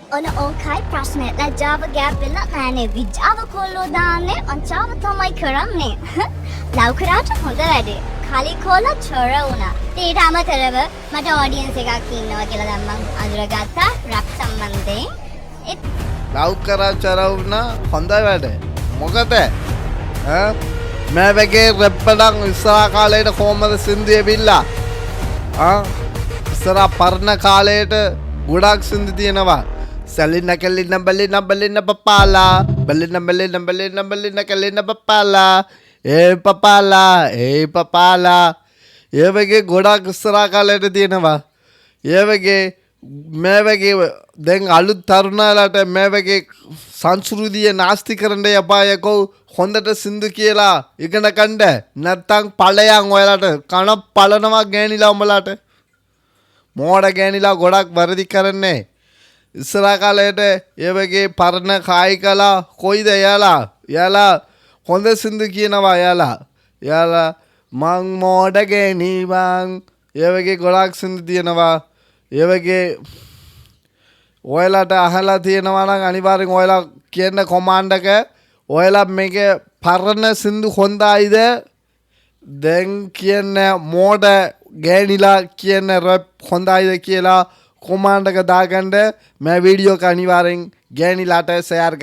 ඔන ඕකයි ප්‍රශ්නේ ලැජ්ජාව ගැපෙලා නෑනේ විජාව කොල්ලෝ දාන්නේ අංචාව තමයි කරන්නේ ලව් කරාට හොඳ වැඩේ කලි කොල්ල චොර වුණා ඊට අමතරව මට ඔඩියන්ස් එකක් ඉන්නවා කියලා දැන් මම අඳුරගත්තා රැප් සම්බන්ධයෙන් ලව් කරා චොර වුණා හොඳ වැඩේ මොකද මේ වගේ රැප්පඩන් ඉස්සරහ කාලේට කොහමද සින්දු එවිලා ඉස්සරහ පරණ කාලේට ගොඩක් සින්දු තියෙනවා Salina kalina balina balina papala balina balina balina balina kalina papala papala papala ඒ වගේ ගොඩක් ඉස්සරහ කාලේට තියෙනවා ඒ වගේ මේ වගේ දැන් අලුත් තරුණයලාට මේ වගේ සංස්කෘතිය නාස්ති කරන්න යපායකෝ හොඳට සින්දු කියලා ඉගෙන ගන්න නැත්තම් ඵලයන් ඔයාලට කන පලනවා ගෑනිලා උඹලාට මෝඩ ගෑනිලා ගොඩක් වැරදි කරන්නේ ඉස්සරහ කාලේට ඒ වගේ පරණ කායිකලා කොයිද යාලා හොඳ සින්දු කියනවා යාලා මං මෝඩ ගෑනිවන් ඒ වගේ ගොඩක් සින්දු තියෙනවා ඒ වගේ ඔයාලට අහලා තියෙනවා නම් අනිවාර්යෙන් ඔයාලා කියන්න කමාන්ඩ් එක ඔයාලා මේකේ පරණ සින්දු හොඳයිද දැන් කියන්නේ මෝඩ ගෑනිලා කියන රැප් හොඳයිද කියලා කමාන්ඩ් එක දාගන්න මේ වීඩියෝ එක අනිවාර්යෙන් ගෑනිලාට ෂෙයාර්